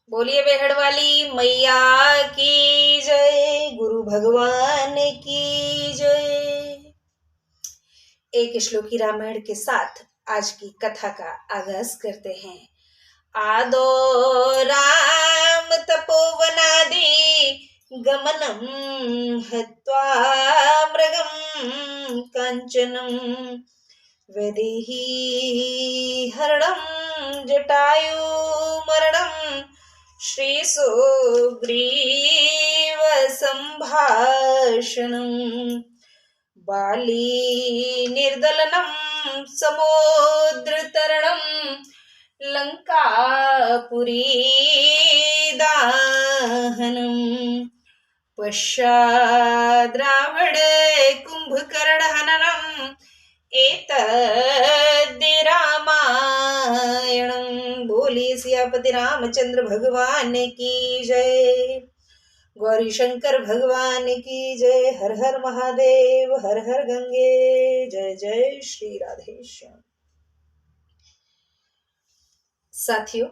बोलिए बेहड़ वाली मैया की जय, गुरु भगवान की जय। एक श्लोकी रामायण के साथ आज की कथा का आगाज करते हैं। आदो राम तपोवनादि गमनम हत्वा मृगम कांचनम वैदेही हरणम जटायु मरणम श्रीसुग्रीव संभाषणं बाली निर्दलनं समुद्रतरणं लंकापुरी दाहनं पश्चाद् रावण कुंभकर्ण हननम् एतद्दि रामायणं। बोलिए सियापति रामचंद्र भगवान की जय, गौरी शंकर भगवान की जय। हर हर महादेव, हर हर गंगे, जय जय श्री राधेश्याम। साथियों,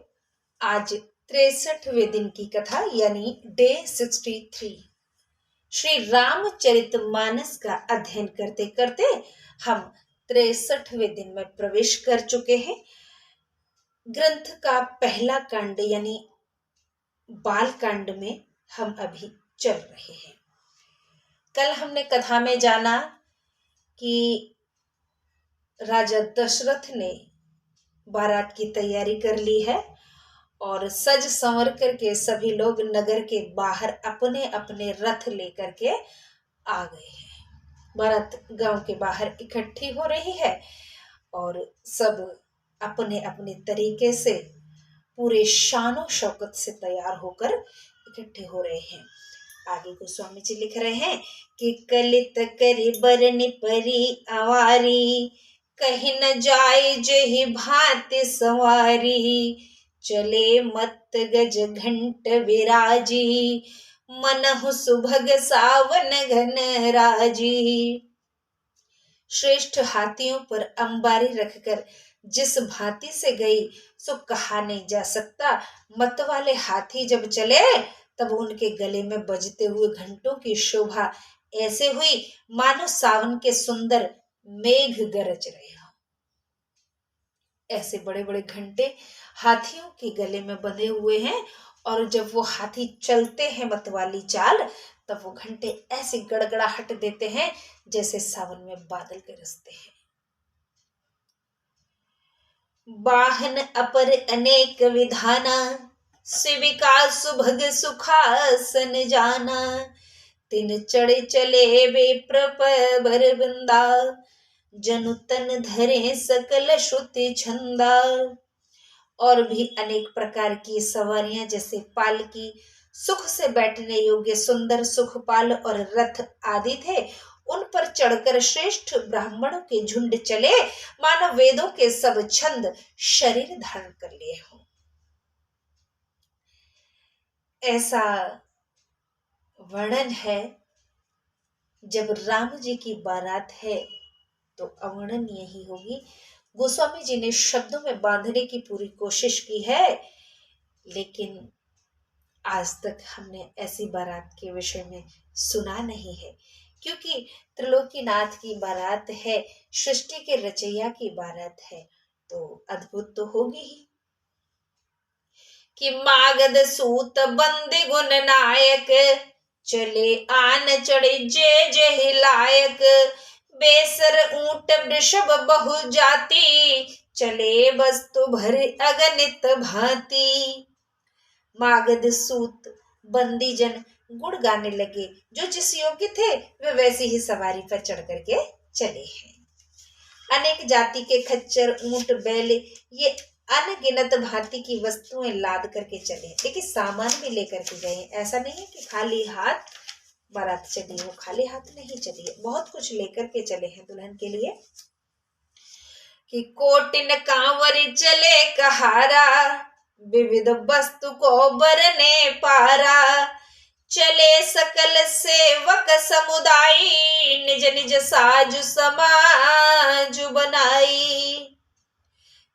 आज 63वें दिन की कथा यानी डे 63 श्री रामचरितमानस का अध्ययन करते करते हम 63वें दिन में प्रवेश कर चुके हैं। ग्रंथ का पहला कांड यानी बाल कांड में हम अभी चल रहे हैं। कल हमने कथा में जाना कि राजा दशरथ ने बारात की तैयारी कर ली है और सज संवर करके सभी लोग नगर के बाहर अपने अपने रथ लेकर के आ गए हैं। बारात गांव के बाहर इकट्ठी हो रही है और सब अपने अपने तरीके से पूरे शानो शौकत से तैयार होकर इकट्ठे हो रहे हैं। आगे गोस्वामी जी लिख रहे हैं कि कलित करी बरनी परी आवारी, कहीं न जाए जही भांति सवारी, चले मत गज घंट विराजी, मनहु सुभग सावन घन राजी। श्रेष्ठ हाथियों पर अंबारी रखकर जिस भांति से गई सो कहा नहीं जा सकता। मत वाले हाथी जब चले तब उनके गले में बजते हुए घंटों की शोभा ऐसे हुई मानो सावन के सुंदर मेघ गरज रहे हो। ऐसे बड़े बड़े घंटे हाथियों के गले में बंधे हुए हैं और जब वो हाथी चलते हैं मतवाली चाल तब वो घंटे ऐसे गड़गड़ाहट देते हैं जैसे सावन में बादल गरजते हैं। वाहन अपर अनेक विधाना, शिविका सुभग सुखासन जाना, तिन चढ़े चले वे प्रपर बृंदा, जनु तन धरे सकल श्रुति छंदा। और भी अनेक प्रकार की सवारियां जैसे पालकी, सुख से बैठने योग्य सुंदर सुखपाल और रथ आदि थे। उन पर चढ़कर श्रेष्ठ ब्राह्मणों के झुंड चले मानो वेदों के सब छंद शरीर धारण कर लिए हों। ऐसा वर्णन है। जब राम जी की बारात है तो अवर्णनीय ही होगी। गोस्वामी जी ने शब्दों में बांधने की पूरी कोशिश की है, लेकिन आज तक हमने ऐसी बारात के विषय में सुना नहीं है, क्योंकि त्रिलोकीनाथ की बारात है, सृष्टि के रचैया की बारात है, तो अद्भुत तो होगी ही। कि मागध सूत बंदी गुण नायक, चले आन चढ़े जय जय लायक, बेसर ऊंट वृषभ बहु जाति, चले वस्तु भरे अगणित भांति। मागध सूत बंदी जन गुण गाने लगे, जो जिस योग्य थे वे वैसी ही सवारी पर चढ़ करके चले हैं। अनेक जाति के खच्चर ऊंट बैल ये अनगिनत भांति की वस्तुएं लाद करके चले, लेकिन सामान भी लेकर के गए। ऐसा नहीं है कि खाली हाथ बारात चली हो, खाली हाथ नहीं चली है, बहुत कुछ लेकर के चले हैं दुल्हन के लिए। कि कोटिन कांवरी चले कहारा, विविध वस्तु को बरने पारा, चले सकल सेवक समुदाय, निज निज साजु समाजु बनाई।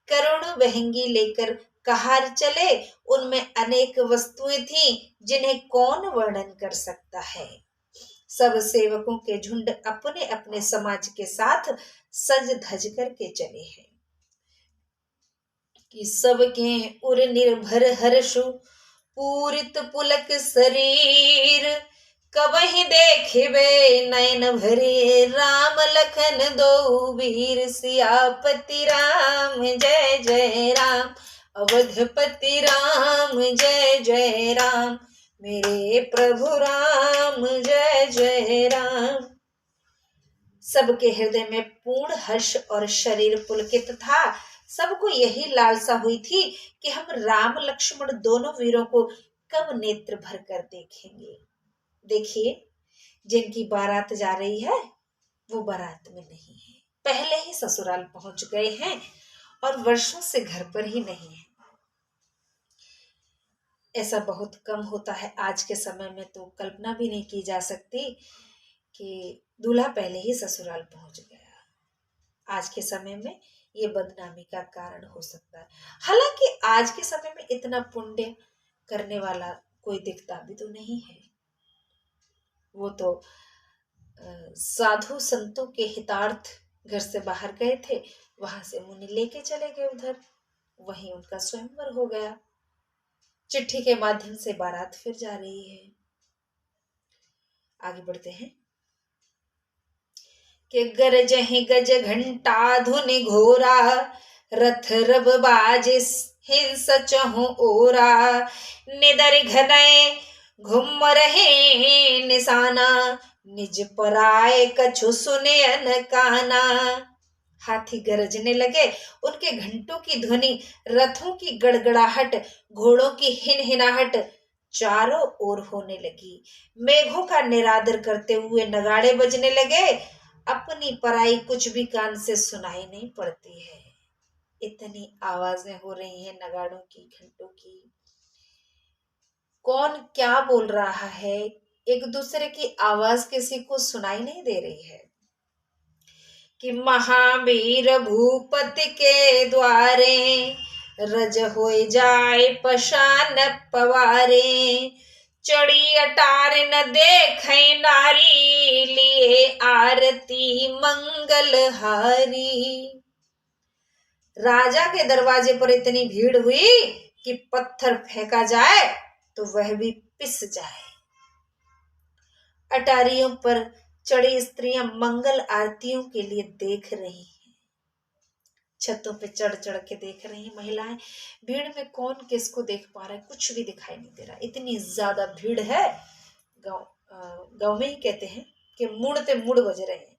करोड़ों बहंगी लेकर कहार चले, उनमें अनेक वस्तुएं थीं जिन्हें कौन वर्णन कर सकता है। सब सेवकों के झुंड अपने अपने समाज के साथ सज धज करके चले हैं कि सबके उर निर्भर हर्षु पूरित पुलक शरीर, कबहि देखिबे नयन भरे राम लखन दो वीर। सियापति राम जय जय राम, अवधपति राम जय जय राम, मेरे प्रभु राम जय जय राम। सबके हृदय में पूर्ण हर्ष और शरीर पुलकित था। सबको यही लालसा हुई थी कि हम राम लक्ष्मण दोनों वीरों को कब नेत्र भर कर देखेंगे। देखिए, जिनकी बारात जा रही है वो बारात में नहीं है, पहले ही ससुराल पहुंच गए हैं और वर्षों से घर पर ही नहीं है। ऐसा बहुत कम होता है आज के समय में, तो कल्पना भी नहीं की जा सकती कि दूल्हा पहले ही ससुराल पहुंच गया। आज के समय में ये बदनामी का कारण हो सकता है। हालांकि आज के समय में इतना पुण्य करने वाला कोई दिखता भी तो नहीं है। वो तो साधु संतों के हितार्थ घर से बाहर गए थे, वहां से मुनि लेके चले गए उधर, वहीं उनका स्वयंवर हो गया। चिट्ठी के माध्यम से बारात फिर जा रही है। आगे बढ़ते हैं कि गरजहि गज घंटा धुनि घोरा, रथ रब बाजिस हिंस चहु ओरा, निदर घनय घुम रहे निशाना, निज पराय कछु सुने अनकाना। हाथी गरजने लगे, उनके घंटों की ध्वनि, रथों की गड़गड़ाहट, घोड़ों की हिनहिनाहट चारों ओर होने लगी। मेघों का निरादर करते हुए नगाड़े बजने लगे। अपनी पराई कुछ भी कान से सुनाई नहीं पड़ती है। इतनी आवाजें हो रही हैं नगाड़ों की, घंटों की। कौन क्या बोल रहा है, एक दूसरे की आवाज किसी को सुनाई नहीं दे रही है कि महावीर भूपति के द्वारे, रज होए जाए पशान पवारे, चढ़ी अटार न देखे नारी, लिए आरती मंगलहारी। राजा के दरवाजे पर इतनी भीड़ हुई कि पत्थर फेंका जाए तो वह भी पिस जाए। अटारियों पर चढ़ी स्त्रियां मंगल आरतियों के लिए देख रही हैं। छतों पे चढ़ चढ़ के देख रही हैं महिलाएं। भीड़ में कौन किसको देख पा रहा है, कुछ भी दिखाई नहीं दे रहा। इतनी ज्यादा भीड़ है, गांव में ही कहते हैं कि मुड़ते मुड़ बज रहे हैं।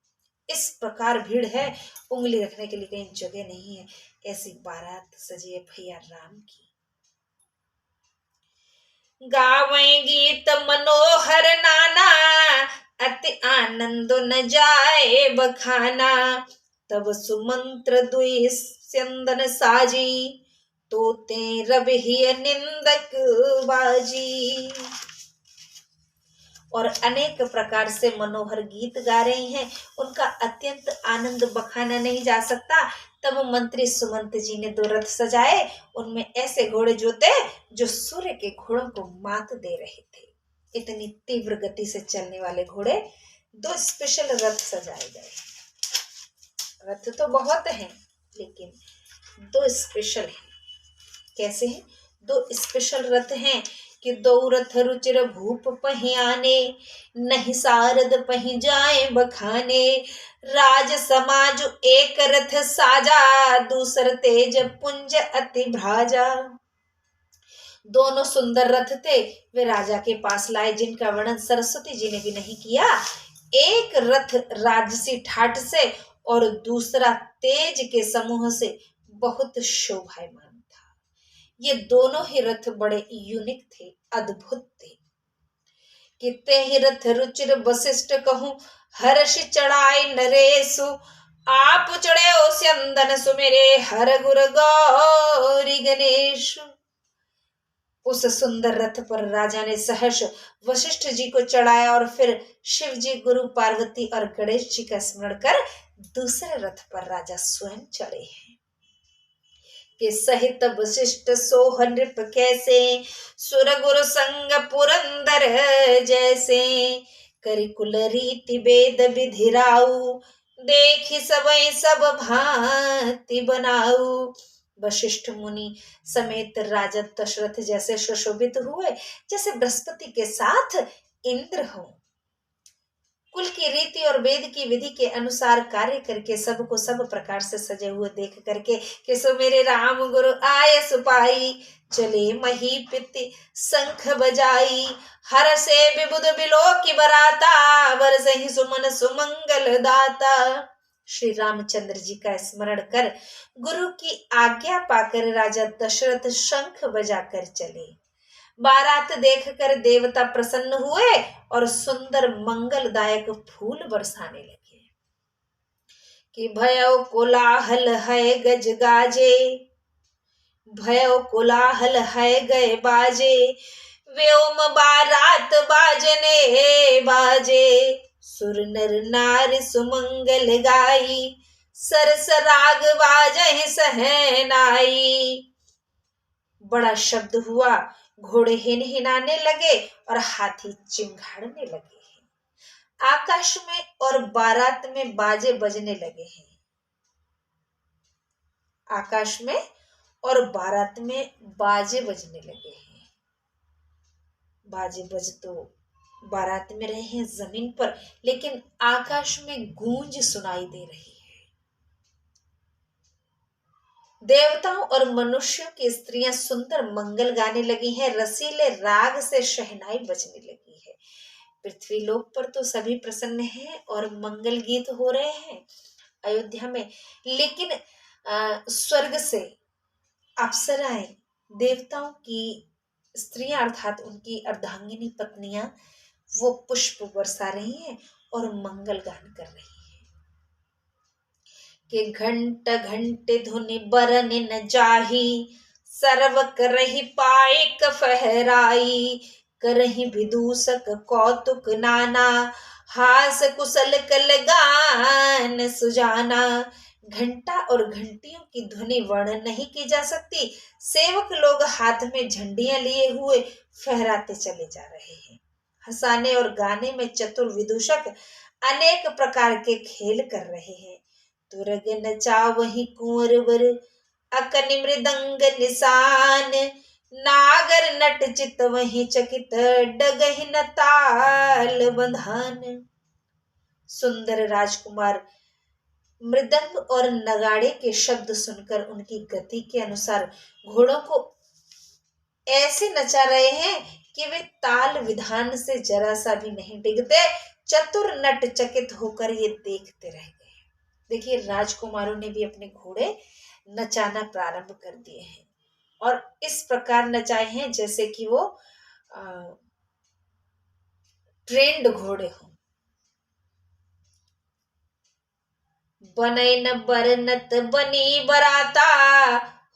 इस प्रकार भीड़ है, उंगली रखने के लिए कहीं जगह नहीं है। ऐसी बारात सजी है भैया राम की। गावे गीत मनोहर नाना, अति आनंद न जाए बखाना, तब सुमंत्र दुई स्यंदन साजी, तोते रबहि निंदक बाजी। और अनेक प्रकार से मनोहर गीत गा रही हैं। उनका अत्यंत आनंद बखाना नहीं जा सकता। तब मंत्री सुमंत जी ने 2 रथ सजाए, उनमें ऐसे घोड़े जोते जो सूर्य के घोड़ों को मात दे रहे थे। इतनी तीव्र गति से चलने वाले घोड़े, 2 स्पेशल रथ सजाए गए। रथ तो बहुत हैं, लेकिन 2 स्पेशल हैं। कैसे हैं? 2 स्पेशल रथ हैं कि 2 रथ रुचिर भूप पहि आने, नहीं सारद पहि जाए बखाने, राज समाज एक रथ साजा, दूसर तेज पुंज अति भ्राजा। दोनों सुंदर रथ थे, वे राजा के पास लाए, जिनका वर्णन सरस्वती जी ने भी नहीं किया। एक रथ राजसी ठाठ से और दूसरा तेज के समूह से बहुत शोभायमान था। ये दोनों ही रथ बड़े यूनिक थे, अद्भुत थे। किते ही रथ रुचिर वशिष्ठ कहूं, हर्ष चढ़ाई नरेशु, आप चढ़े ओ स्यंदन सुमेरे, हर गुर गौरी गणेश। उस सुंदर रथ पर राजा ने सहर्ष वशिष्ठ जी को चढ़ाया और फिर शिव जी, गुरु पार्वती और गणेश जी का स्मरण कर दूसरे रथ पर राजा स्वयं चढ़े हैं। के सहित वशिष्ठ सोह नृप कैसे, सुर गुरु संग पुरंदर जैसे, करि कुल रीति वेद विधि राऊ, देखि सबई सब भांति बनाऊ। वशिष्ठ मुनि समेत राजा दशरथ जैसे सुशोभित हुए, जैसे बृहस्पति के साथ इंद्र हो। कुल की रीति और वेद की विधि के अनुसार कार्य करके सबको सब प्रकार से सजे हुए देख करके कि सो मेरे राम गुरु आय सुपाई, चले महीपति शंख बजाई, हर से विबुध बिलो की बराता, बरसहि सुमन सुमंगल दाता। श्री रामचंद्र जी का स्मरण कर गुरु की आज्ञा पाकर राजा दशरथ शंख बजाकर चले। बारात देखकर देवता प्रसन्न हुए और सुंदर मंगलदायक फूल बरसाने लगे कि भयो कोलाहल है गज गाजे, भयो कोलाहल है गए बाजे, व्योम बारात बाजने बाजे, सुर नर नार सुमंगल गाई, सरस राग बाजहि सहनाई। बड़ा शब्द हुआ, घोड़े हिनहिनाने लगे और हाथी चिंघाड़ने लगे हैं। आकाश में और बारात में बाजे बजने लगे हैं। आकाश में और बारात में बाजे बजने लगे हैं। बाजे बज तो बारात में रहे हैं जमीन पर, लेकिन आकाश में गूंज सुनाई दे रही है। देवताओं और मनुष्यों की स्त्रियां सुंदर मंगल गाने लगी हैं, रसीले राग से शहनाई बजने लगी है। पृथ्वी लोक पर तो सभी प्रसन्न हैं और मंगल गीत हो रहे हैं अयोध्या में, लेकिन स्वर्ग से अप्सराएं, देवताओं की स्त्रियां अर्थात उनकी अर्धांगिनी पत्नियां, वो पुष्प बरसा रही हैं और मंगल गान कर रही हैं कि घंट घंटे धुनि बरन न जाही, सर्व करहि पाइक फहराई, करहि विदूषक कौतुक नाना, हास कुशल कल गान सुजाना। घंटा और घंटियों की ध्वनि वर्णन नहीं की जा सकती। सेवक लोग हाथ में झंडियां लिए हुए फहराते चले जा रहे हैं। हंसाने और गाने में चतुर विदूषक अनेक प्रकार के खेल कर रहे हैं। तुरग नचावहि कुंवर वर, अकनि मृदंग निशान, नागर नट चित वही चकित, डगहि न ताल बंधान। सुंदर राजकुमार मृदंग और नगाड़े के शब्द सुनकर उनकी गति के अनुसार घोड़ों को ऐसे नचा रहे हैं कि वे ताल विधान से जरा सा भी नहीं डिगते। चतुर नट चकित होकर ये देखते रह गए। देखिए, राजकुमारों ने भी अपने घोड़े नचाना प्रारंभ कर दिए हैं और इस प्रकार नचाए हैं जैसे कि वो ट्रेंड घोड़े हों। बनई न बरनत बनी बराता,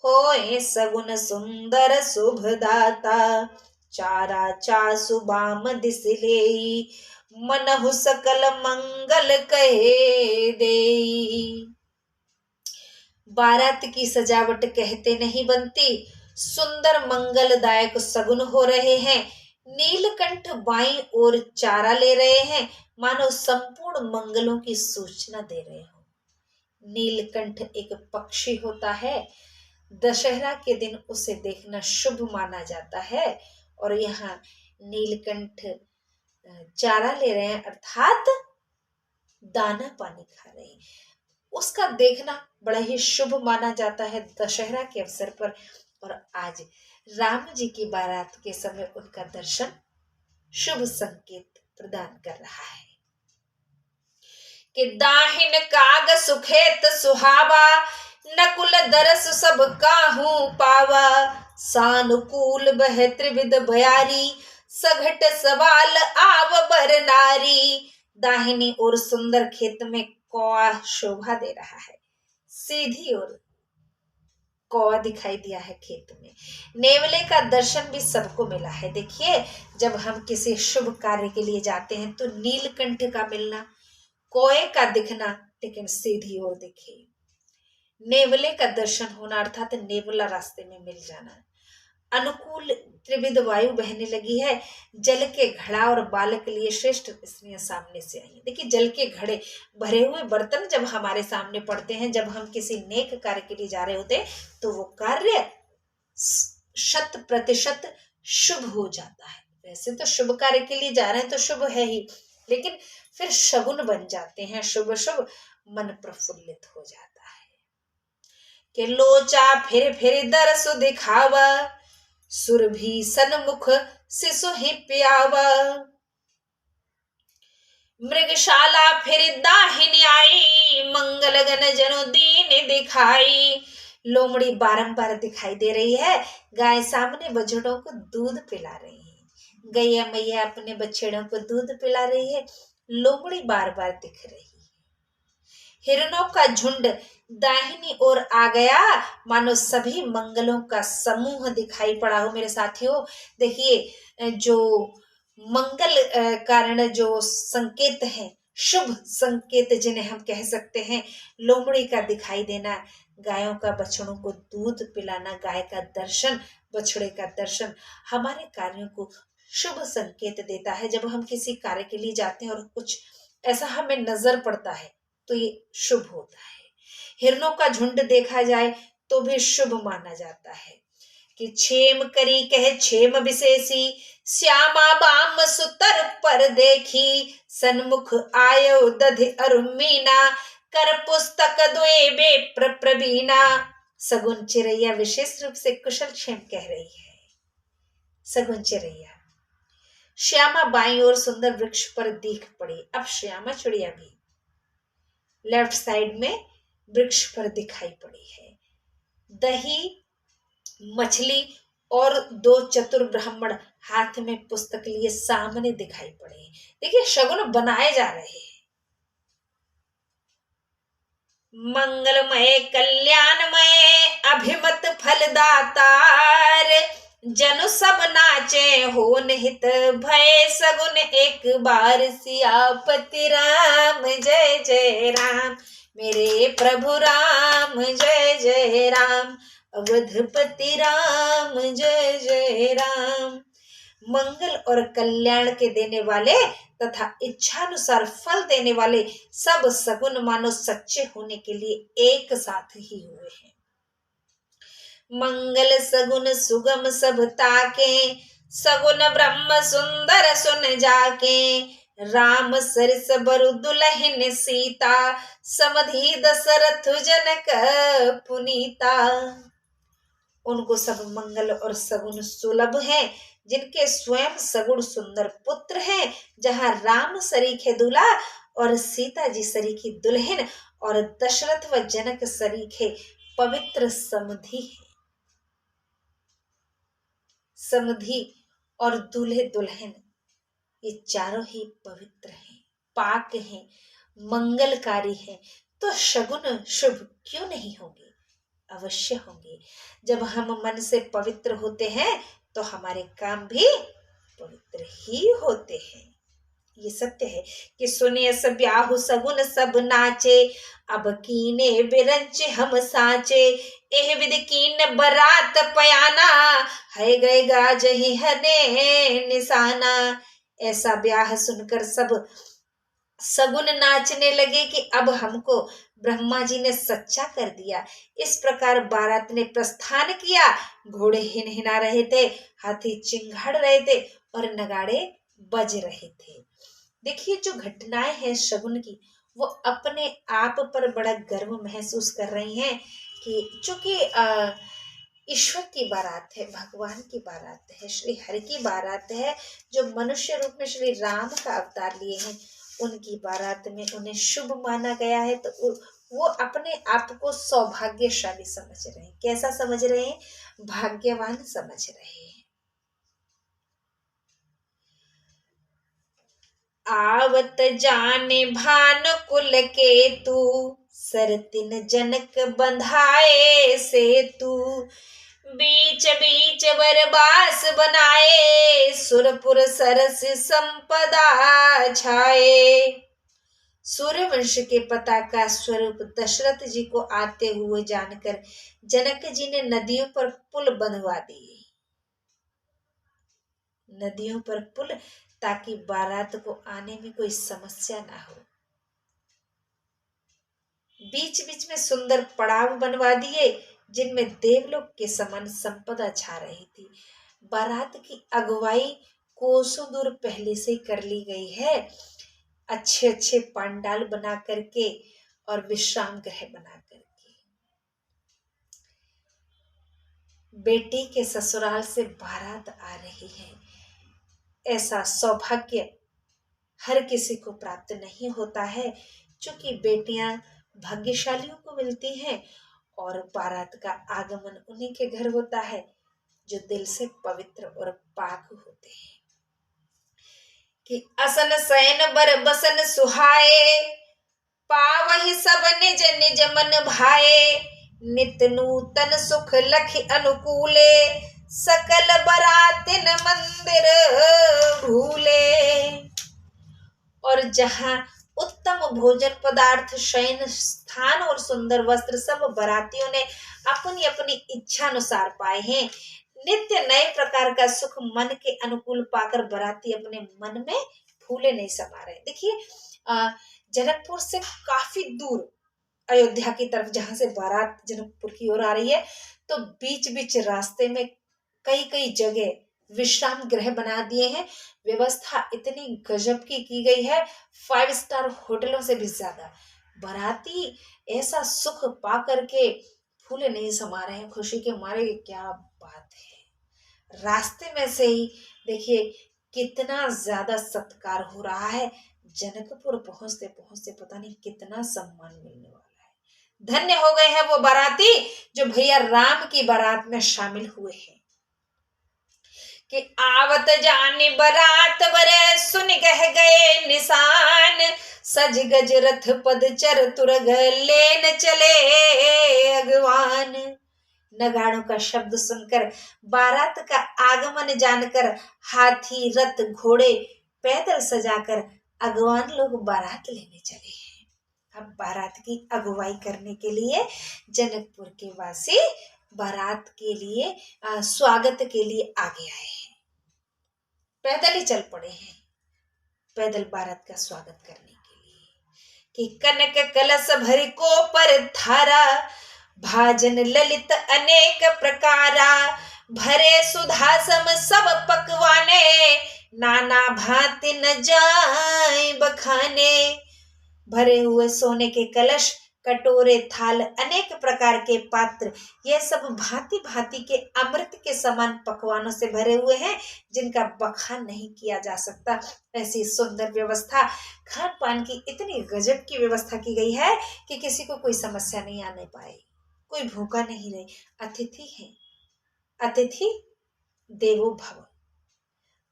होए सगुन सुंदर शुभदाता, चारा चासु बाम दिस लेई, मनहु सकल मंगल कहे देई। बारात की सजावट कहते नहीं बनती। सुंदर मंगलदायक सगुन हो रहे हैं। नीलकंठ बाईं ओर चारा ले रहे हैं, मानो संपूर्ण मंगलों की सूचना दे रहे हो। नीलकंठ एक पक्षी होता है। दशहरा के दिन उसे देखना शुभ माना जाता है और यहाँ नीलकंठ चारा ले रहे हैं अर्थात दाना पानी खा रहे हैं। उसका देखना बड़ा ही शुभ माना जाता है दशहरा के अवसर पर। और आज राम जी की बारात के समय उनका दर्शन शुभ संकेत प्रदान कर रहा है कि दाहिन काग सुखेत सुहावा, नकुल दरस सब काहू पावा, सानुकूल बह त्रिविध बयारी, सघट सवाल आव बर नारी। दाहिनी ओर सुंदर खेत में कौआ शोभा दे रहा है। सीधी ओर कौआ दिखाई दिया है खेत में। नेवले का दर्शन भी सबको मिला है। देखिए, जब हम किसी शुभ कार्य के लिए जाते हैं तो नीलकंठ का मिलना, कौए का दिखना, लेकिन सीधी ओर देखिए। नेवले का दर्शन होना अर्थात नेवला रास्ते में मिल जाना। अनुकूल त्रिविध वायु बहने लगी है, जल के घड़ा और बालक के लिए श्रेष्ठ स्त्रियां सामने से आई हैं। देखिए, जल के घड़े भरे हुए बर्तन जब हमारे सामने पड़ते हैं, जब हम किसी नेक कार्य के लिए जा रहे होते हैं, तो वो कार्य 100% शुभ हो जाता है। वैसे तो शुभ कार्य के लिए जा रहे हैं तो शुभ है ही, लेकिन फिर शगुन बन जाते हैं, शुभ शुभ, मन प्रफुल्लित हो जाता है। कि लोचा फिर दरसु दिखावा, सुरभि सन्मुख शिशु ही प्यावा। मृगशाला फिर दाहिनी आई, मंगल गण जनु दीन दिखाई। लोमड़ी बारंबार दिखाई दे रही है, गाय सामने बछड़ों को दूध पिला रही है, गैया मैया अपने बछड़ों को दूध पिला रही है, लोमड़ी बार बार दिख रही है। हिरणों का झुंड दाहिनी ओर आ गया, मानो सभी मंगलों का समूह दिखाई पड़ा हो। मेरे साथियों, देखिए, जो मंगल कारण जो संकेत हैं, शुभ संकेत जिन्हें हम कह सकते हैं, लोमड़ी का दिखाई देना, गायों का बछड़ों को दूध पिलाना, गाय का दर्शन, बछड़े का दर्शन हमारे कार्यों को शुभ संकेत देता है। जब हम किसी कार्य के लिए जाते हैं और कुछ ऐसा हमें नजर पड़ता है तो ये शुभ होता है। हिरणों का झुंड देखा जाए तो भी शुभ माना जाता है कि छेम करी कहे छेम विशेषी, श्यामा बाम सुतर पर देखी, सन्मुख आयो दधि अरु मीना, कर पुस्तक द्वे बे प्रवीणा। सगुन चिरैया विशेष रूप से कुशल क्षेम कह रही है। सगुन चिरैया श्यामा बाईं ओर सुंदर वृक्ष पर दिख पड़ी। अब श्यामा चिड़िया भी लेफ्ट साइड में वृक्ष पर दिखाई पड़ी है। दही, मछली और 2 चतुर ब्राह्मण हाथ में पुस्तक लिए सामने दिखाई पड़े। देखिए, शगुन बनाए जा रहे हैं। मंगलमय कल्याणमय अभिमत फलदातार, जनु सब नाचे हो निहित भय सगुन एक बार, सियापति राम जय जय राम, मेरे प्रभु राम जय जय राम, अवधपति राम जय जय राम। मंगल और कल्याण के देने वाले तथा इच्छानुसार फल देने वाले सब सगुन मानो सच्चे होने के लिए एक साथ ही हुए हैं। मंगल सगुन सुगम सब ताके, सगुन ब्रह्म सुंदर सुन जाके, राम सरिस बरु दुलहिन सीता, समधि दशरथ जनक पुनीता। उनको सब मंगल और सगुन सुलभ है, जिनके स्वयं सगुण सुंदर पुत्र हैं, जहां राम सरीखे दूल्हा और सीता जी सरीखी दुल्हन और दशरथ व जनक सरीखे पवित्र समधि है। समधि और दूल्हे दुल्हन ये चारों ही पवित्र हैं, पाक हैं, मंगलकारी हैं, तो शगुन शुभ क्यों नहीं होंगे? अवश्य होंगे। जब हम मन से पवित्र होते हैं तो हमारे काम भी पवित्र ही होते हैं। ये सत्य है कि सुने सब ब्याहु सगुन सब नाचे, अब कीने बिरंच हम साचे, एह विद कीन बरात पयाना, है गए गाजहि हने निशाना। ऐसा ब्याह सुनकर सब सगुन नाचने लगे कि अब हमको ब्रह्मा जी ने सच्चा कर दिया। इस प्रकार बारात ने प्रस्थान किया। घोड़े हिनहिना रहे थे, हाथी चिंघाड़ रहे थे और नगाड़े बज रहे थे। देखिए, जो घटनाएं हैं शगुन की, वो अपने आप पर बड़ा गर्व महसूस कर रही हैं कि चूंकि ईश्वर की बारात है, भगवान की बारात है, श्री हरि की बारात है, जो मनुष्य रूप में श्री राम का अवतार लिए हैं, उनकी बारात में उन्हें शुभ माना गया है, तो वो अपने आप को सौभाग्यशाली समझ रहे हैं। कैसा समझ रहे हैं? भाग्यवान समझ रहे हैं। आवत जाने भानुकुल के तू, सरतिन जनक बंधाए से तू, बीच बीच बरबास बनाए, सुरपुर सरस संपदा छाए। सूर्यवंश के पताका स्वरूप दशरथ जी को आते हुए जानकर जनक जी ने नदियों पर पुल बनवा दिए। नदियों पर पुल, ताकि बारात को आने में कोई समस्या ना हो। बीच बीच में सुंदर पड़ाव बनवा दिए, जिनमें देवलोक के समान संपदा छा रही थी। बारात की अगुवाई कोसों दूर पहले से ही कर ली गई है, अच्छे अच्छे पंडाल बना करके और विश्राम गृह बना करके। बेटी के ससुराल से बारात आ रही है, ऐसा सौभाग्य हर किसी को प्राप्त नहीं होता है, क्योंकि बेटियां भाग्यशालियों को मिलती हैं और बारात का आगमन उन्हीं के घर होता है जो दिल से पवित्र और पाक होते हैं। कि असन शयन बर बसन सुहाए, पावहि सब निज निज मन भाए, नित नूतन सुख लखि अनुकूले, सकल बरातिन मंदिर भूले। और जहां उत्तम भोजन पदार्थ, शयन स्थान और सुंदर वस्त्र सब बरातियों ने अपनी अपनी इच्छा अनुसार पाए हैं। नित्य नए प्रकार का सुख मन के अनुकूल पाकर बराती अपने मन में फूले नहीं समा रहे। देखिए, जनकपुर से काफी दूर अयोध्या की तरफ जहां से बारात जनकपुर की ओर आ रही है, तो बीच बीच रास्ते में कई कई जगह विश्राम गृह बना दिए हैं। व्यवस्था इतनी गजब की गई है, 5 स्टार होटलों से भी ज्यादा। बाराती ऐसा सुख पा करके फूले नहीं समा रहे हैं खुशी के मारे। क्या बात है! रास्ते में से ही देखिए कितना ज्यादा सत्कार हो रहा है। जनकपुर पहुंचते पहुंचते पता नहीं कितना सम्मान मिलने वाला है। धन्य हो गए हैं वो बाराती जो भैया राम की बारात में शामिल हुए हैं। कि आवत जानी बरात बरे, सुन कह गए निशान, सज गज रथ पद चर तुरग, लेन चले अगवान। नगाड़ों का शब्द सुनकर, बारात का आगमन जानकर, हाथी रथ घोड़े पैदल सजाकर अगवान लोग बारात लेने चले हैं। अब बारात की अगुवाई करने के लिए जनकपुर के वासी बारात के लिए स्वागत के लिए आगे आए हैं। पैदल ही चल पड़े हैं, पैदल बारात का स्वागत करने के लिए। कि कनक कलश भरि को पर धारा, भाजन ललित अनेक प्रकारा, भरे सुधा सम सब पकवाने, नाना भांति न जाए बखाने। भरे हुए सोने के कलश, कटोरे, थाल, अनेक प्रकार के पात्र, ये सब भांति भांति के अमृत के समान पकवानों से भरे हुए हैं, जिनका बखान नहीं किया जा सकता। ऐसी सुंदर व्यवस्था, खान पान की इतनी गजब की व्यवस्था की गई है कि किसी को कोई समस्या नहीं आने पाए, कोई भूखा नहीं रहे। अतिथि है, अतिथि देवो भव।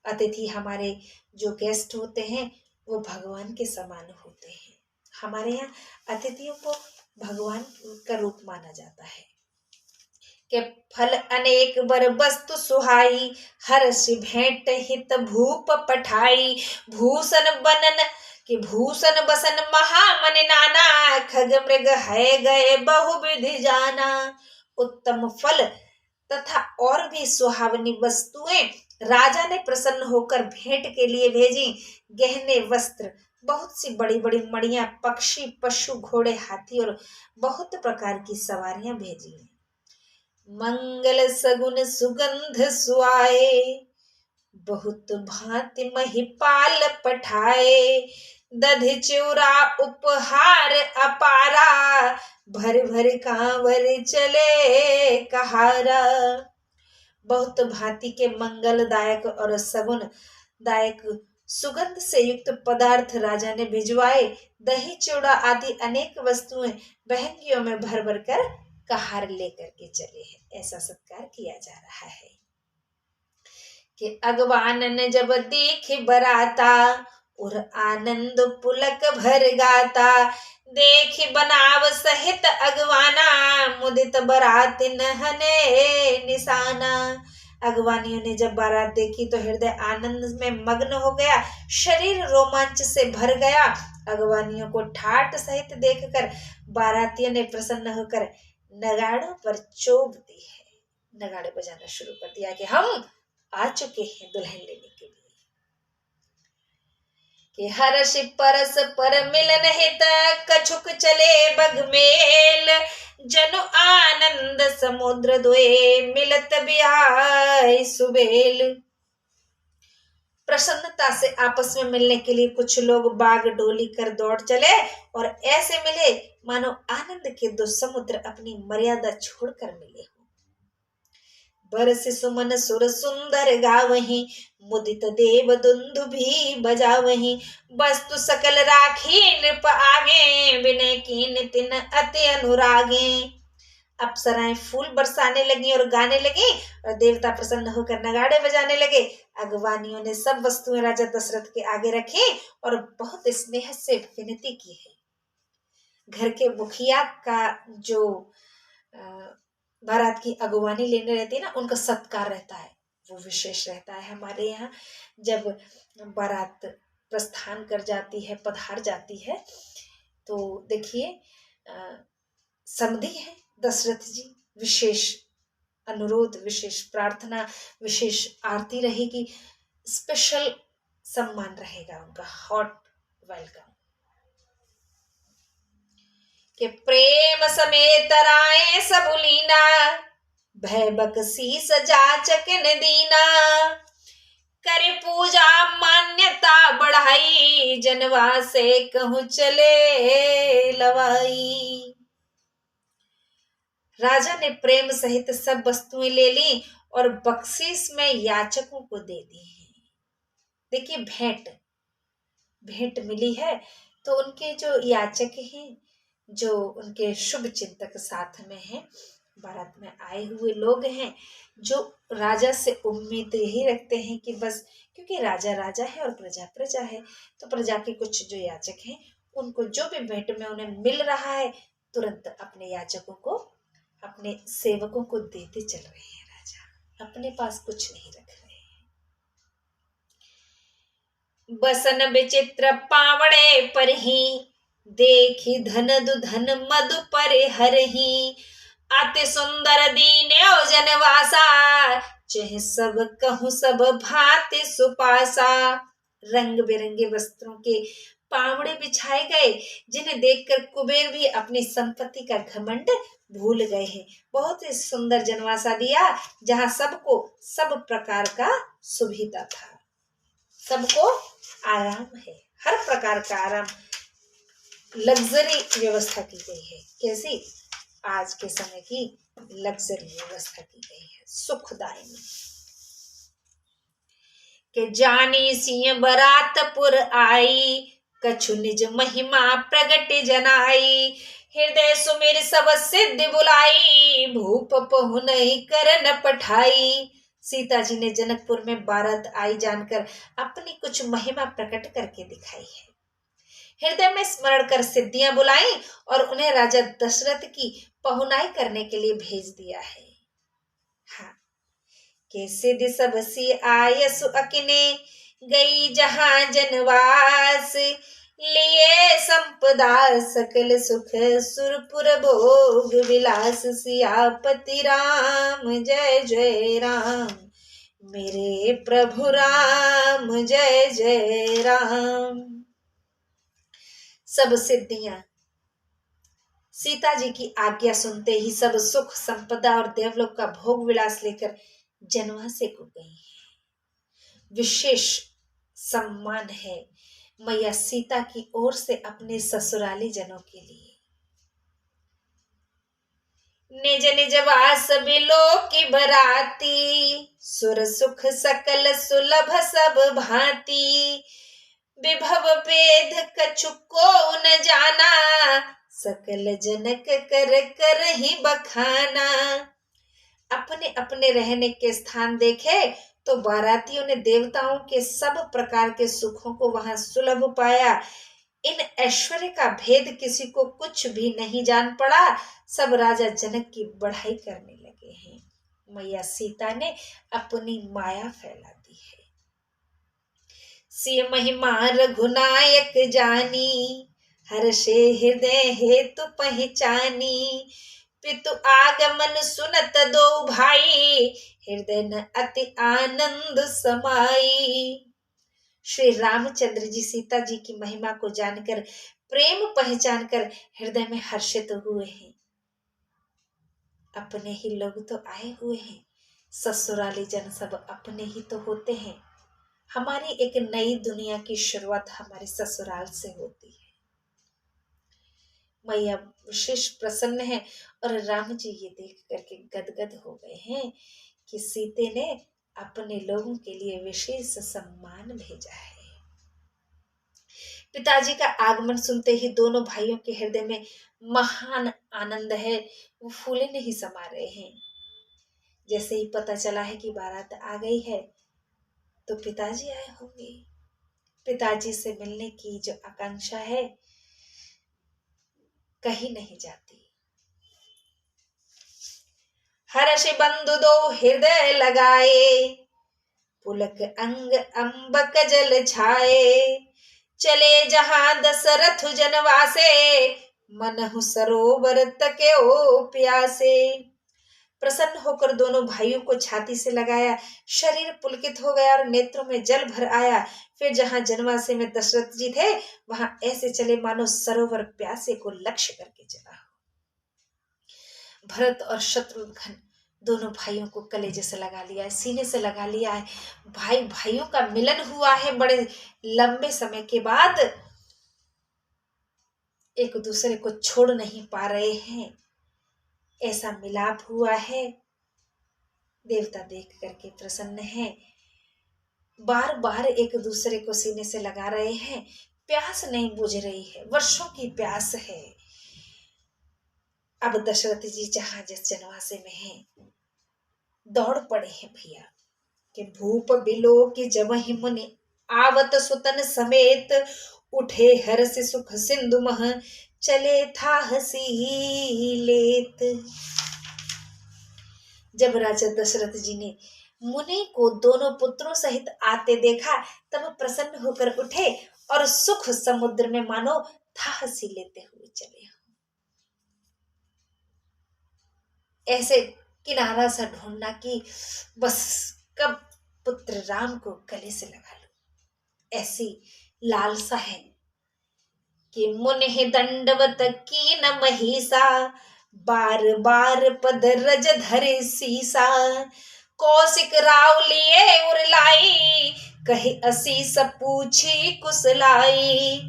अतिथि हमारे जो गेस्ट होते हैं वो भगवान के समान होते हैं। हमारे यहाँ अतिथियों को भगवान का रूप माना जाता है। के फल अनेक बर वस्तु सुहाई, हर्ष भेंट हित भूप पठाई, भूषण बनन कि भूषण बसन महामन नाना, खग मृग है गए बहुविधि जाना। उत्तम फल तथा और भी सुहावनी वस्तुएं राजा ने प्रसन्न होकर भेंट के लिए भेजी। गहने वस्त्र, बहुत सी बड़ी बड़ी मड़ियां, पक्षी, पशु, घोड़े, हाथी और बहुत प्रकार की सवारियां भेजी। मंगल सगुन सुगंध सुआए, बहुत भांति महिपाल पठाए, दधि चूरा उपहार अपारा, भर भर कांवर चले कहारा। बहुत भांति के मंगलदायक और सगुन दायक सुगंध से युक्त पदार्थ राजा ने भिजवाए। दही चूड़ा आदि अनेक वस्तुएं बहंगियों में भर भर कर कहार लेकर के चले हैं। ऐसा सत्कार किया जा रहा है। कि अगवान ने जब देखी बराता, और आनंद पुलक भर गाता, देखी बनाव सहित अगवाना, मुदित बरातिन हने निशाना। अगवानियों ने जब बारात देखी तो हृदय आनंद में मग्न हो गया, शरीर रोमांच से भर गया। अगवानियों को ठाट सहित देखकर बारातियों ने प्रसन्न होकर नगाड़ों पर चोभ दी है, नगाड़े बजाना शुरू कर दिया कि हम आ चुके हैं दुल्हन लेने के लिए। कि हर्ष परस पर मिलन हित कछुक चले बगमेल, जनु आनंद समुद्र दोए मिलत बियाय सुबेल। प्रसन्नता से आपस में मिलने के लिए कुछ लोग बाग डोली कर दौड़ चले और ऐसे मिले मानो आनंद के दो समुद्र अपनी मर्यादा छोड़कर मिले हो। बरस सुमन सुर सुंदर गावहीं, मुदित देव दुंदु भी बजावहीं। वस्तु सकल राखी नृप आगे, विनय कीन तिन अति अनुरागे। अप्सराएं फूल बरसाने लगी और गाने लगी और देवता प्रसन्न होकर नगाड़े बजाने लगे। अगवानियों ने सब वस्तुएं राजा दशरथ के आगे रखी और बहुत स्नेह से विनती की है। घर के मुखिया का जो बारात की अगवानी लेने रहती है ना, उनका सत्कार रहता है, वो विशेष रहता है। हमारे यहाँ जब बारात प्रस्थान कर जाती है, पधार जाती है, तो देखिए समधी है दशरथ जी, विशेष अनुरोध, विशेष प्रार्थना, विशेष आरती रहेगी, स्पेशल सम्मान रहेगा उनका, हॉट वेलकम। कि प्रेम समेत राय सबुलीना, भय बकसी सजाचक न दीना। करे पूजा मान्यता बढ़ाई, जनवा से कहूँ चले लवाई। राजा ने प्रेम सहित सब वस्तुएं ले ली और बख्शीश में याचकों को दे दी है। देखिए भेंट मिली है, तो उनके जो याचक हैं, जो उनके शुभ चिंतक साथ में हैं, बारात में आए हुए लोग हैं, जो राजा से उम्मीद यही रखते हैं कि बस क्योंकि राजा राजा है और प्रजा प्रजा है, तो प्रजा के कुछ जो याचक हैं, उनको जो भी भेंट में उन्हें मिल रहा है, तुरंत अपने याचकों को, अपने सेवकों को देते चल रहे हैं। राजा अपने पास कुछ नहीं रख रहे हैं। बसन विचित्र पावड़े पर ही, देखी धन दुधन मधु पर हरही। अति सुंदर दीन्यो जनवासा, चह सब कहूँ सब भांति सुपासा। रंग बिरंगे वस्त्रों के पावड़े बिछाए गए, जिन्हें देखकर कुबेर भी अपनी संपत्ति का घमंड भूल गए हैं। बहुत ही सुंदर जनवासा दिया, जहां सबको सब प्रकार का सुविधा था, सबको आराम है, हर प्रकार का आराम, लग्जरी व्यवस्था की गई है। कैसी? आज के समय की लग्जरी व्यवस्था की गई है, सुखदायी। के जानी सिंह बरातपुर आई, कछु निज महिमा प्रगट जनाई। हृदय सुमिर सब सिद्धि बुलाई, भूप पहुनई करन पठाई। सीता जी ने जनकपुर में बारात आई जानकर अपनी कुछ महिमा प्रकट करके दिखाई है। हृदय में स्मरण कर सिद्धियां बुलाई और उन्हें राजा दशरथ की पहुनाई करने के लिए भेज दिया है। हाँ, के सिद्धि सब सी आयसु अकिने, गई जहां जनवास। लिए संपदा सकल सुख, सुरपुर भोग विलास। सियापति राम जय जय राम, मेरे प्रभु राम जय जय राम। सब सिद्धियां सीता जी की आज्ञा सुनते ही सब सुख संपदा और देवलोक का भोग विलास लेकर जनवा से को गई है। विशेष सम्मान है मैया सीता की ओर से अपने ससुराली जनों के लिए। निज निज वास बिलो की बराती, सुर सुख सकल सुलभ सब भांति। विभव वेद कछु को न जाना, सकल जनक कर कर ही बखाना। अपने अपने रहने के स्थान देखे तो बारातियों ने देवताओं के सब प्रकार के सुखों को वहां सुलभ पाया। इन ऐश्वर्य का भेद किसी को कुछ भी नहीं जान पड़ा। सब राजा जनक की बढ़ाई करने लगे हैं। मैया सीता ने अपनी माया फैला दी है। सिय महिमा रघुनायक जानी, हर्षे हृदय हेतु पहचानी। पितु आगमन सुनत दो भाई, हृदय न अति आनंद समाई। श्री रामचंद्र जी सीता जी की महिमा को जानकर, प्रेम पहचान कर हृदय में हर्षित हुए हैं। अपने ही लोग तो आए हुए हैं, ससुराली जन सब अपने ही तो होते हैं। हमारी एक नई दुनिया की शुरुआत हमारे ससुराल से होती है। मैया विशेष प्रसन्न है और राम जी ये देख करके गदगद हो गए हैं कि सीते ने अपने लोगों के लिए विशेष सम्मान भेजा है। पिताजी का आगमन सुनते ही दोनों भाइयों के हृदय में महान आनंद है, वो फूले नहीं समा रहे हैं। जैसे ही पता चला है कि बारात आ गई है तो पिताजी आए होंगे। पिताजी से मिलने की जो आकांक्षा है कहीं नहीं जाती। हर्ष बंधु दो हृदय लगाए, पुलक अंग अंबक जल छाए। चले जहां दशरथ जनवासे, मनहु सरोवर तके ओ प्यासे। प्रसन्न होकर दोनों भाइयों को छाती से लगाया, शरीर पुलकित हो गया और नेत्रों में जल भर आया। फिर जहां जनवासे में दशरथ जी थे वहां ऐसे चले मानो सरोवर प्यासे को लक्ष्य करके चला। भरत और शत्रुघ्न दोनों भाइयों को कलेजे से लगा लिया है, सीने से लगा लिया है। भाई भाइयों का मिलन हुआ है बड़े लंबे समय के बाद, एक दूसरे को छोड़ नहीं पा रहे हैं, ऐसा मिलाप हुआ है। देवता देख करके प्रसन्न है, बार बार एक दूसरे को सीने से लगा रहे हैं। प्यास नहीं बुझ रही है, वर्षों की प्यास है। अब दशरथ जी जहां जिस जनवासे में हैं दौड़ पड़े हैं भैया कि भूप बिलो की जब ही मुनि, आवत सुतन समेत। उठे हर्ष सुख सिंधु मह, चले था हसी लेत। जब राजा दशरथ जी ने मुनि को दोनों पुत्रों सहित आते देखा तब प्रसन्न होकर उठे और सुख समुद्र में मानो था हसी लेते हुए चले। ऐसे किनारा सा ढूंढना कि बस कब पुत्र राम को गले से लगा लो, ऐसी लालसा है कि मुनि दंडवत की न महिषा, बार बार पद रज धरे सीसा। कौशिक राव लिए उरलाई, कहे असीस पूछी कुशलाई।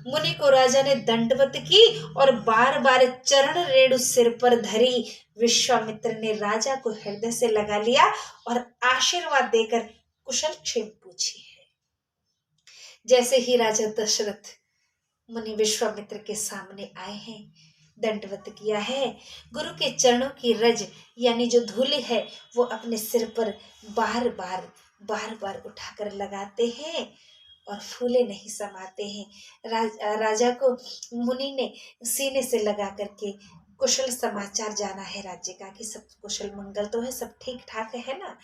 मुनि को राजा ने दंडवत की और बार बार चरण रेणु सिर पर धरी। विश्वामित्र ने राजा को हृदय से लगा लिया और आशीर्वाद देकर कुशल क्षेम पूछी है। जैसे ही राजा दशरथ मुनि विश्वामित्र के सामने आए हैं, दंडवत किया है, गुरु के चरणों की रज यानी जो धूल है वो अपने सिर पर बार बार उठाकर लगाते हैं और फूले नहीं समाते हैं। राजा को मुनि ने सीने से लगा करके कुशल समाचार जाना है राज्य का कि सब कुशल मंगल तो है, सब ठीक ठाक है ना।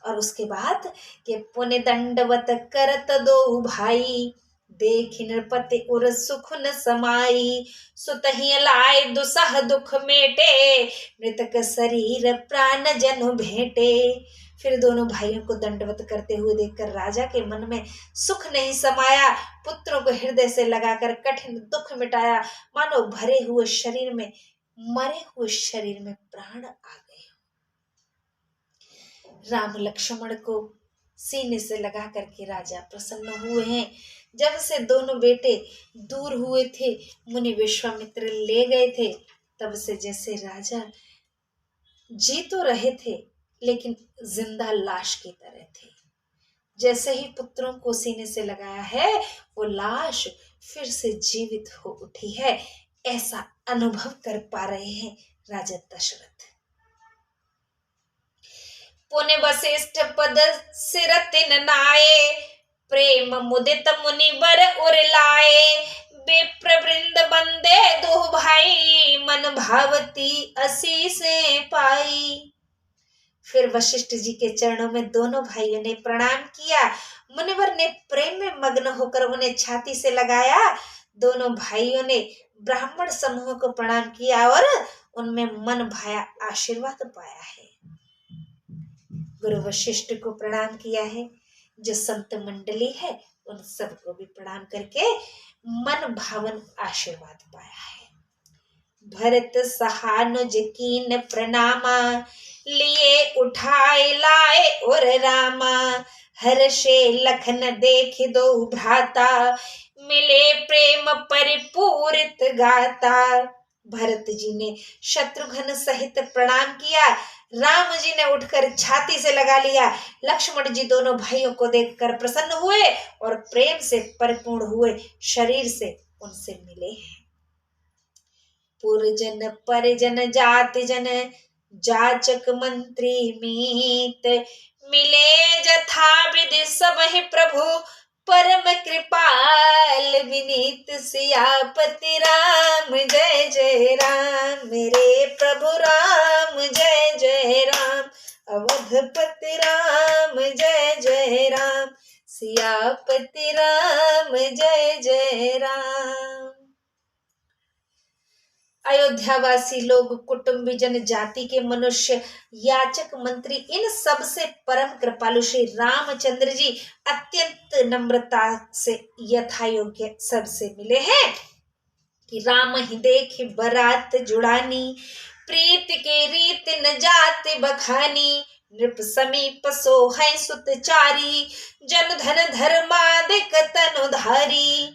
और उसके बाद कि पुण्य दंडवत करत दो भाई, देख नृपति उर सुख न समाई। सुतहि लाए दुसह दुख मेटे, मृतक शरीर प्राण जनु भेंटे। फिर दोनों भाइयों को दंडवत करते हुए देखकर राजा के मन में सुख नहीं समाया। पुत्रों को हृदय से लगाकर कठिन दुख मिटाया, मानो भरे हुए शरीर में, मरे हुए शरीर में प्राण आ गए। राम लक्ष्मण को सीने से लगा करके राजा प्रसन्न हुए हैं। जब से दोनों बेटे दूर हुए थे, मुनि विश्वामित्र ले गए थे, तब से जैसे राजा जी तो रहे थे लेकिन जिंदा लाश की तरह थे। जैसे ही पुत्रों को सीने से लगाया है वो लाश फिर से जीवित हो उठी है, ऐसा अनुभव कर पा रहे हैं राजा दशरथ। पुण्य वशिष्ठ पद सिर तिन नाये, प्रेम मुदित मुनि बर उर लाए। विप्र वृंद बंदे दो भाई, मन भावती असी से पाई। फिर वशिष्ठ जी के चरणों में दोनों भाइयों ने प्रणाम किया। मुनिवर ने प्रेम में मग्न होकर उन्हें छाती से लगाया। दोनों भाइयों ने ब्राह्मण समूह को प्रणाम किया और उनमें मन भाया आशीर्वाद पाया है। गुरु वशिष्ठ को प्रणाम किया है। जो संत मंडली है उन सबको भी प्रणाम करके मन भावन आशीर्वाद पाया है। भरत सहानुज कीन प्रणामा, लिए उठाए लाए और रामा। हर्षे लखन देख दो भ्राता, मिले प्रेम परिपूरित गाता। भरत जी ने शत्रुघ्न सहित प्रणाम किया। राम जी ने उठकर छाती से लगा लिया। लक्ष्मण जी दोनों भाइयों को देखकर प्रसन्न हुए और प्रेम से परिपूर्ण हुए शरीर से उनसे मिले हैं। पुरजन परिजन जाति जन, जाचक मंत्री मीत। मिले जथा विधि सबहि प्रभु, परम कृपाल विनीत। सियापति राम जय जय राम, मेरे प्रभु राम जय जय राम। अवधपति राम जय जय राम, सियापति राम जय जय राम। अयोध्यावासी लोग, कुटुंबी जन, जाति के मनुष्य, याचक मंत्री, इन सब से परम कृपालु श्री रामचंद्र जी अत्यंत नम्रता से यथा योग्य सबसे मिले हैं कि राम ही देख बरात जुड़ानी, प्रीत के रीत न जात बखानी। नृप समीप सोहै सुतचारी, जन धन धर्मादिक तनुधारी।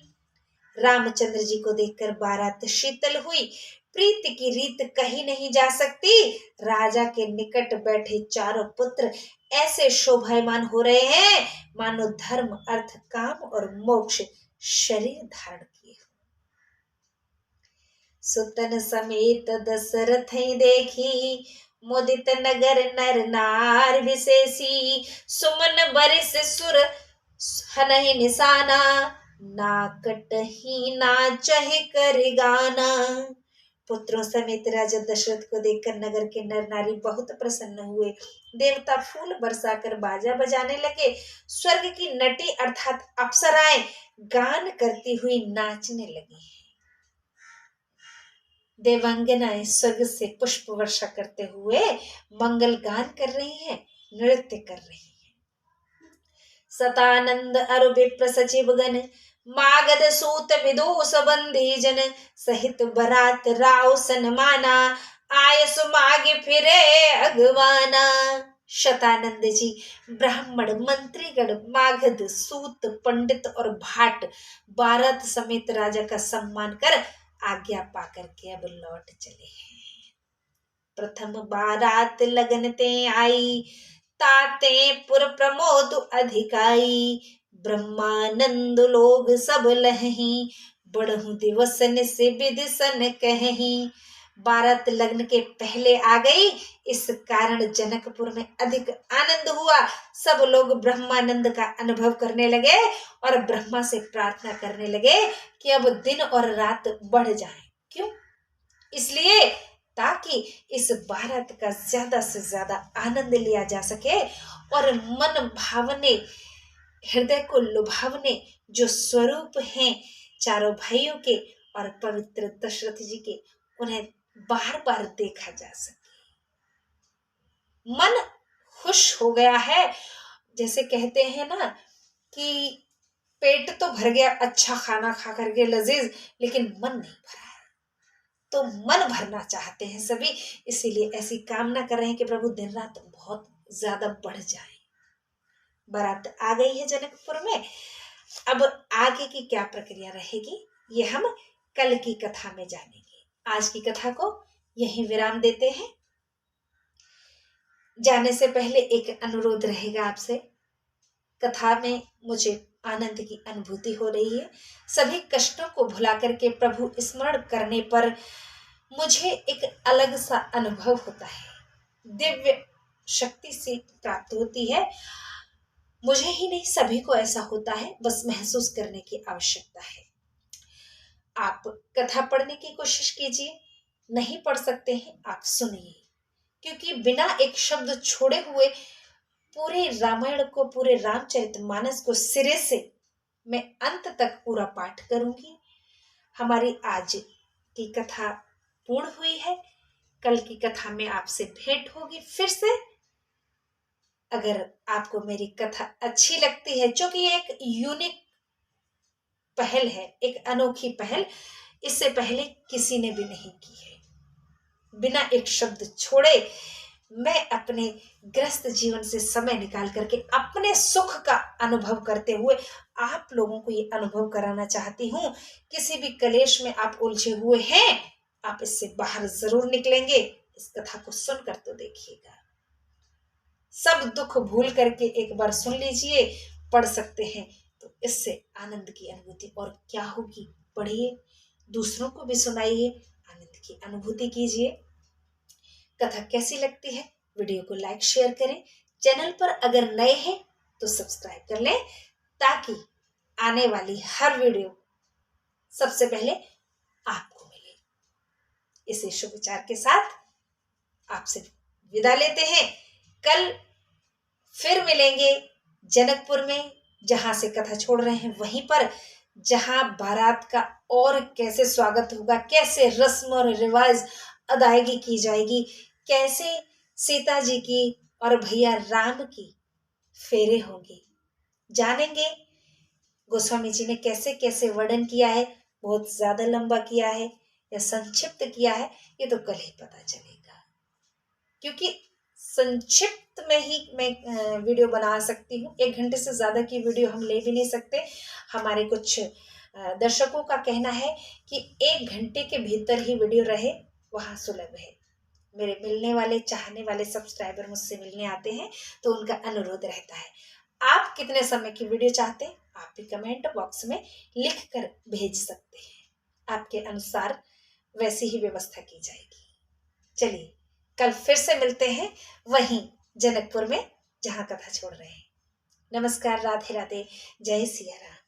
रामचंद्र जी को देखकर बारात शीतल हुई। प्रीत की रीत कही नहीं जा सकती। राजा के निकट बैठे चारों पुत्र ऐसे शोभायमान हो रहे हैं मानो धर्म, अर्थ, काम और मोक्ष शरीर धारण किए। सुतन समेत दशरथ देखी, मुदित नगर नर नार विशेषी। सुमन बरिस सुर हनहि निशाना, नाकटही नाचहि कर गाना। पुत्रों समेत राजा दशरथ को देखकर नगर के नर नारी बहुत प्रसन्न हुए। देवता फूल बरसाकर बाजा बजाने लगे। स्वर्ग की नटी अर्थात अप्सराएं गान करती हुई नाचने लगी। देवांगनाएं स्वर्ग से पुष्प वर्षा करते हुए मंगल गान कर रही हैं, नृत्य कर रही हैं। सतानंद अरु विप्र सचिव गण, मागध सूत विदूष बंदी जन। सहित बरात राव सन्माना, आय सुमागे फिरे अगवाना। शतानंद जी, ब्राह्मण, मंत्रीगण, मागध, सूत, पंडित और भाट बारात समेत राजा का सम्मान कर आज्ञा पाकर के अब लौट चले हैं। प्रथम बारात लगन ते आई, ताते पुर प्रमोद अधिकाई। ब्रह्मानंद लोग सब लहही, बढ़हु दिवस से विधि सन कहीं। बारात लग्न के पहले आ गई, इस कारण जनकपुर में अधिक आनंद हुआ। सब लोग ब्रह्मानंद का अनुभव करने लगे और ब्रह्मा से प्रार्थना करने लगे कि अब दिन और रात बढ़ जाए। क्यों? इसलिए ताकि इस बारात का ज्यादा से ज्यादा आनंद लिया जा सके और मन भावने, हृदय को लुभावने जो स्वरूप हैं चारों भाइयों के और पवित्र दशरथ जी के, उन्हें बार बार देखा जा सके। मन खुश हो गया है। जैसे कहते हैं ना कि पेट तो भर गया अच्छा खाना खा करके लजीज, लेकिन मन नहीं भरा है। तो मन भरना चाहते हैं सभी, इसीलिए ऐसी कामना कर रहे हैं कि प्रभु दिन रात बहुत ज्यादा बढ़ जाए। बारात आ गई है जनकपुर में। अब आगे की क्या प्रक्रिया रहेगी ये हम कल की कथा में जानेंगे। आज की कथा को यहीं विराम देते हैं। जाने से पहले एक अनुरोध रहेगा आपसे। कथा में मुझे आनंद की अनुभूति हो रही है। सभी कष्टों को भुला करके प्रभु स्मरण करने पर मुझे एक अलग सा अनुभव होता है, दिव्य शक्ति से प्राप्त होती है। मुझे ही नहीं, सभी को ऐसा होता है, बस महसूस करने की आवश्यकता है। आप कथा पढ़ने की कोशिश कीजिए, नहीं पढ़ सकते हैं आप सुनिए। क्योंकि बिना एक शब्द छोड़े हुए पूरे रामायण को, पूरे रामचरितमानस को सिरे से मैं अंत तक पूरा पाठ करूंगी। हमारी आज की कथा पूर्ण हुई है। कल की कथा में आपसे भेंट होगी फिर से। अगर आपको मेरी कथा अच्छी लगती है, जो कि एक यूनिक पहल है, एक अनोखी पहल, इससे पहले किसी ने भी नहीं की है। बिना एक शब्द छोड़े मैं अपने ग्रस्त जीवन से समय निकाल करके अपने सुख का अनुभव करते हुए आप लोगों को ये अनुभव कराना चाहती हूँ। किसी भी कलेश में आप उलझे हुए हैं, आप इससे बाहर जरूर निकलेंगे। इस कथा को सुनकर तो देखिएगा। सब दुख भूल करके एक बार सुन लीजिए, पढ़ सकते हैं तो इससे आनंद की अनुभूति और क्या होगी। पढ़िए, दूसरों को भी सुनाइए, आनंद की अनुभूति कीजिए। कथा कैसी लगती है वीडियो को लाइक शेयर करें। चैनल पर अगर नए हैं तो सब्सक्राइब कर लें, ताकि आने वाली हर वीडियो सबसे पहले आपको मिले। इसी शुभ विचार के साथ आपसे विदा लेते हैं। कल फिर मिलेंगे जनकपुर में, जहां से कथा छोड़ रहे हैं वहीं पर, जहां बारात का और कैसे स्वागत होगा, कैसे रस्म और रिवाज अदायगी की जाएगी, कैसे सीता जी की और भैया राम की फेरे होंगे, जानेंगे। गोस्वामी जी ने कैसे कैसे वर्णन किया है, बहुत ज्यादा लंबा किया है या संक्षिप्त किया है, ये तो कल ही पता चलेगा। क्योंकि संक्षिप्त में ही मैं वीडियो बना सकती हूँ, 1 घंटे से ज्यादा की वीडियो हम ले भी नहीं सकते। हमारे कुछ दर्शकों का कहना है कि 1 घंटे के भीतर ही वीडियो रहे, वहां सुलभ है। मेरे मिलने वाले, चाहने वाले सब्सक्राइबर मुझसे मिलने आते हैं तो उनका अनुरोध रहता है, आप कितने समय की वीडियो चाहते हैं आप भी कमेंट बॉक्स में लिख कर भेज सकते हैं। आपके अनुसार वैसी ही व्यवस्था की जाएगी। चलिए, कल फिर से मिलते हैं वहीं जनकपुर में, जहां कथा छोड़ रहे हैं। नमस्कार, राधे राधे, जय सिया राम।